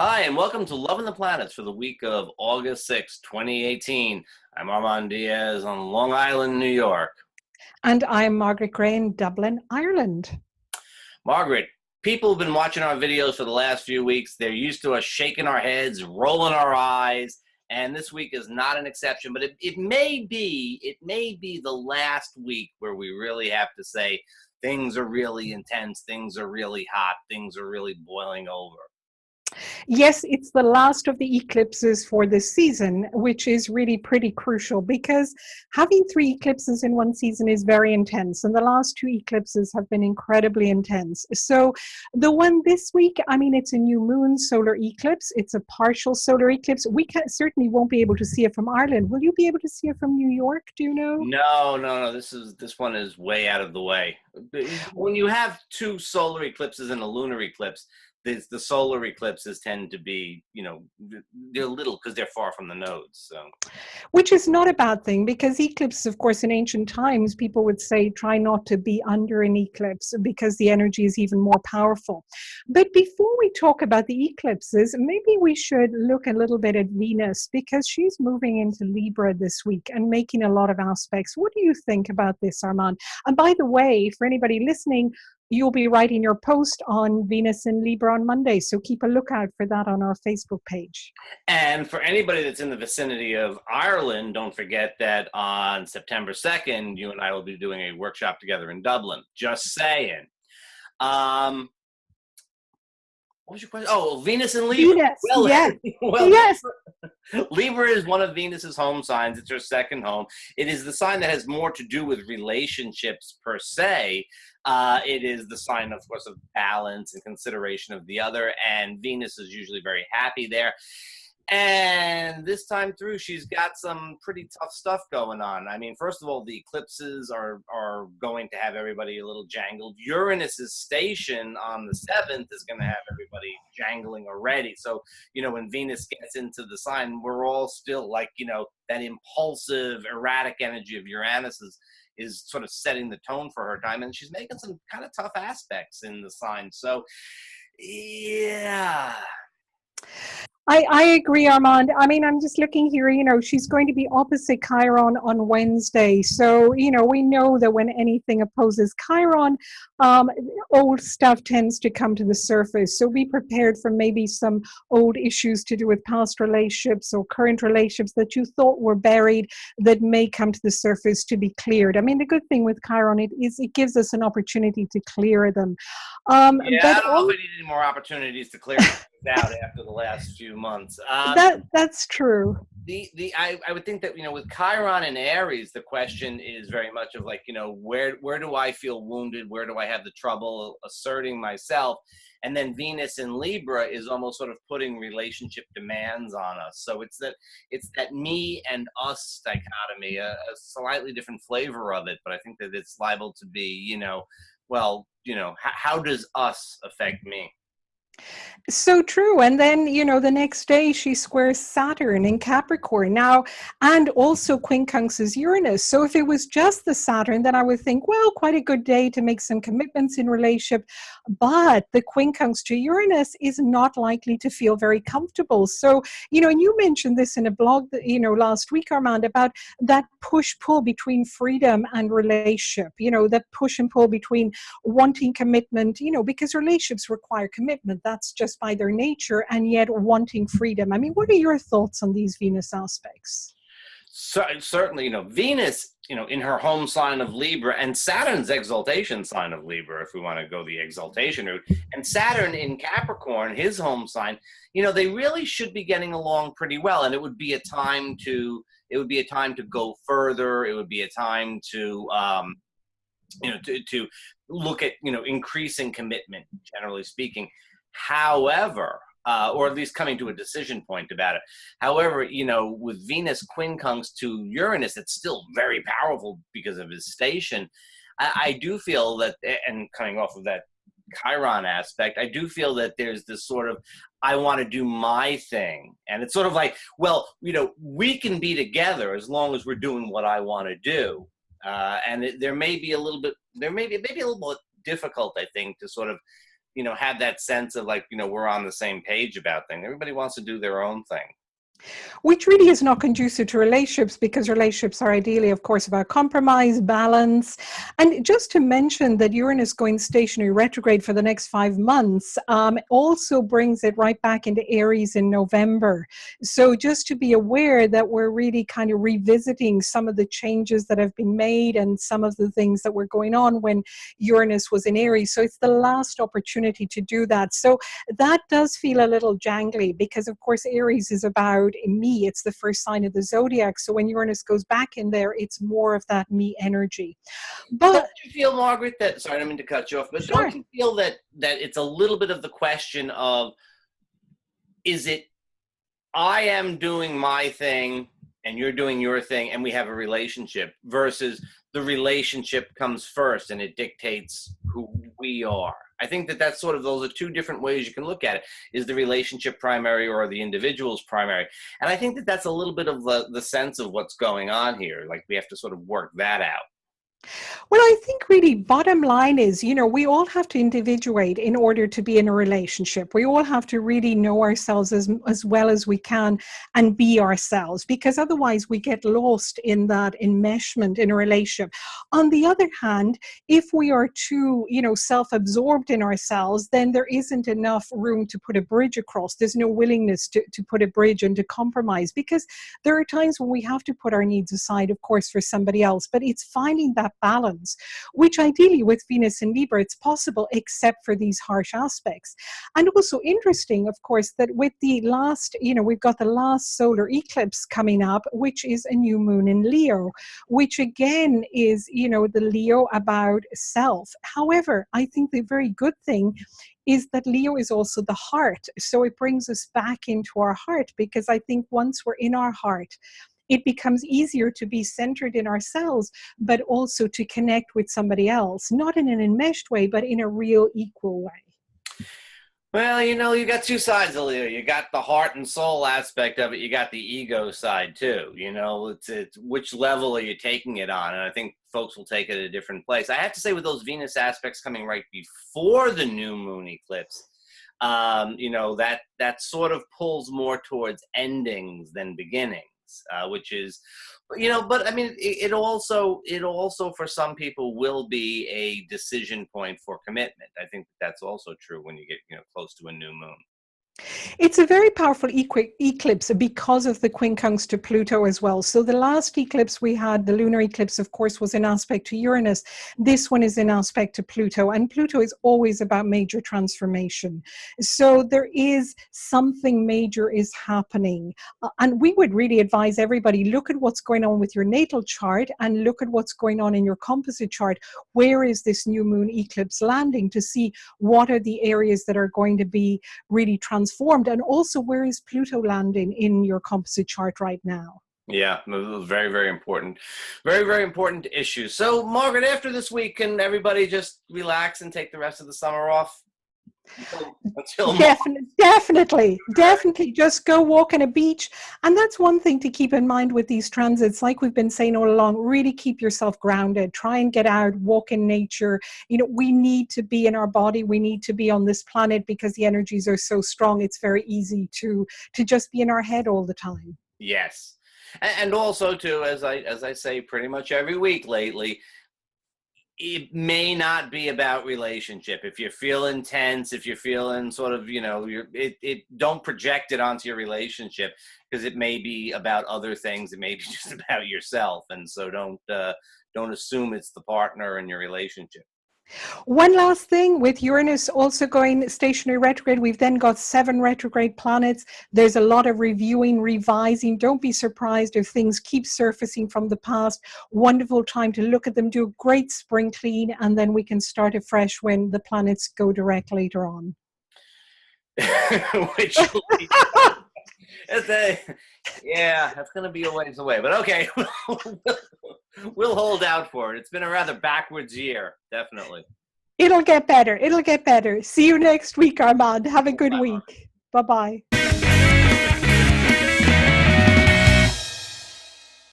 Hi, and welcome to Love and the Planets for the week of August 6th, 2018. I'm Armand Diaz on Long Island, New York. And I'm Margaret Gray in Dublin, Ireland. Margaret, people have been watching our videos for the last few weeks. They're used to us shaking our heads, rolling our eyes, and this week is not an exception, but it may be the last week where we really have to say things are really intense, things are really hot, things are really boiling over. Yes, it's the last of the eclipses for this season, which is really pretty crucial because having three eclipses in one season is very intense. And the last two eclipses have been incredibly intense. So the one this week, I mean, it's a new moon solar eclipse. It's a partial solar eclipse. We certainly won't be able to see it from Ireland. Will you be able to see it from New York? Do you know? No. This one is way out of the way. When you have two solar eclipses and a lunar eclipse, the solar eclipses tend to be, they're little because they're far from the nodes. So, Which is not a bad thing because eclipse, of course, in ancient times, people would say try not to be under an eclipse because the energy is even more powerful. But before we talk about the eclipses, maybe we should look a little bit at Venus because she's moving into Libra this week and making a lot of aspects. What do you think about this, Armand? And by the way, for anybody listening, you'll be writing your post on Venus in Libra on Monday, so keep a lookout for that on our Facebook page. and for anybody that's in the vicinity of Ireland, don't forget that on September 2nd, you and I will be doing a workshop together in Dublin. Just saying. What was your question? Oh, Venus and Libra. Venus, Well, yes, well, yes. Libra is one of Venus's home signs. It's her second home. It is the sign that has more to do with relationships per se. It is the sign, of course, of balance and consideration of the other. And Venus is usually very happy there. And this time through, she's got some pretty tough stuff going on. I mean, first of all, the eclipses are going to have everybody a little jangled. Uranus's station on the 7th is going to have everybody jangling already. So, when Venus gets into the sign, we're all still like, that impulsive, erratic energy of Uranus is sort of setting the tone for her time. And she's making some kind of tough aspects in the sign. So, yeah. I agree, Armand. I mean, I'm just looking here, she's going to be opposite Chiron on Wednesday. So, we know that when anything opposes Chiron, old stuff tends to come to the surface. So be prepared for maybe some old issues to do with past relationships or current relationships that you thought were buried that may come to the surface to be cleared. I mean, the good thing with Chiron it gives us an opportunity to clear them. Yeah, but I don't know if we need any more opportunities to clear out after the last few months. That's true. I would think that with Chiron and Aries, the question is very much of like where do I feel wounded? Where do I have the trouble asserting myself? And then Venus in Libra is almost sort of putting relationship demands on us. So it's that me and us dichotomy, a slightly different flavor of it. But I think that it's liable to be how does us affect me? So true. And then, the next day she squares Saturn in Capricorn now, and also quincunxes Uranus. So if it was just the Saturn, then I would think, well, quite a good day to make some commitments in relationship. But the quincunx to Uranus is not likely to feel very comfortable. So, and you mentioned this in a blog, last week, Armand, about that push-pull between freedom and relationship, that push and pull between wanting commitment, because relationships require commitment. That's just by their nature, and yet wanting freedom. I mean, what are your thoughts on these Venus aspects? So, certainly, Venus, in her home sign of Libra, and Saturn's exaltation sign of Libra, if we want to go the exaltation route, and Saturn in Capricorn, his home sign, they really should be getting along pretty well, and it would be a time to go further. It would be a time to to look at increasing commitment, generally speaking. However, or at least coming to a decision point about it. However, with Venus quincunx to Uranus, it's still very powerful because of his station. I do feel that, and coming off of that Chiron aspect, I do feel that there's this sort of, I want to do my thing. And it's sort of like, well, we can be together as long as we're doing what I want to do. And there may be a little bit difficult, I think, to sort of have that sense of like, we're on the same page about things. Everybody wants to do their own thing. Which really is not conducive to relationships, because relationships are ideally, of course, about compromise, balance. And just to mention that Uranus going stationary retrograde for the next 5 months also brings it right back into Aries in November. So just to be aware that we're really kind of revisiting some of the changes that have been made and some of the things that were going on when Uranus was in Aries. So it's the last opportunity to do that. So that does feel a little jangly, because of course Aries is about me. It's the first sign of the zodiac. So when Uranus goes back in there, it's more of that me energy. But don't you feel, Margaret, that, sorry, I don't mean to cut you off, but sure. don't you feel that it's a little bit of the question of, is it I am doing my thing and you're doing your thing and we have a relationship, versus the relationship comes first and it dictates who we are? I think that that's sort of, those are two different ways you can look at it. Is the relationship primary or the individual's primary? And I think that that's a little bit of the sense of what's going on here. Like, we have to sort of work that out. Well, I think really bottom line is, we all have to individuate in order to be in a relationship. We all have to really know ourselves as well as we can and be ourselves, because otherwise we get lost in that enmeshment in a relationship. On the other hand, if we are too, self-absorbed in ourselves, then there isn't enough room to put a bridge across. There's no willingness to put a bridge and to compromise, because there are times when we have to put our needs aside, of course, for somebody else. But it's finding that balance, which ideally with Venus in Libra, it's possible, except for these harsh aspects. And also interesting, of course, that with the last, we've got the last solar eclipse coming up, which is a new moon in Leo, which again is, the Leo about self. However, I think the very good thing is that Leo is also the heart. So it brings us back into our heart, because I think once we're in our heart, it becomes easier to be centered in ourselves, but also to connect with somebody else, not in an enmeshed way, but in a real equal way. Well, you got two sides of Leo. You got the heart and soul aspect of it. You got the ego side too. It's which level are you taking it on? And I think folks will take it at a different place. I have to say, with those Venus aspects coming right before the new moon eclipse, that sort of pulls more towards endings than beginnings. Which is, but I mean, it also for some people will be a decision point for commitment. I think that's also true when you get, close to a new moon. It's a very powerful eclipse because of the quincunx to Pluto as well. So the last eclipse we had, the lunar eclipse, of course, was in aspect to Uranus. This one is in aspect to Pluto, and Pluto is always about major transformation. So there is something major is happening. And we would really advise everybody, look at what's going on with your natal chart and look at what's going on in your composite chart. Where is this new moon eclipse landing, to see what are the areas that are going to be really transformed, and also where is Pluto landing in your composite chart right now. Yeah, very, very important. Very, very important issue. So, Margaret, after this week, can everybody just relax and take the rest of the summer off? Definitely just go walk on a beach. And that's one thing to keep in mind with these transits, like we've been saying all along. Really keep yourself grounded, try and get out, walk in nature. We need to be in our body, we need to be on this planet, because the energies are so strong. It's very easy to just be in our head all the time. Yes. And also too, as I say pretty much every week lately, it may not be about relationship. If you're feeling tense, if you're feeling sort of, don't project it onto your relationship, because it may be about other things. It may be just about yourself. And so don't assume it's the partner in your relationship. One last thing, with Uranus also going stationary retrograde, we've then got 7 retrograde planets. There's a lot of reviewing, revising. Don't be surprised if things keep surfacing from the past. Wonderful time to look at them, do a great spring clean, and then we can start afresh when the planets go direct later on. Which that's going to be a ways away, but okay. We'll hold out for it. It's been a rather backwards year, definitely. It'll get better. See you next week, Armand. Have a good week. Bye-bye.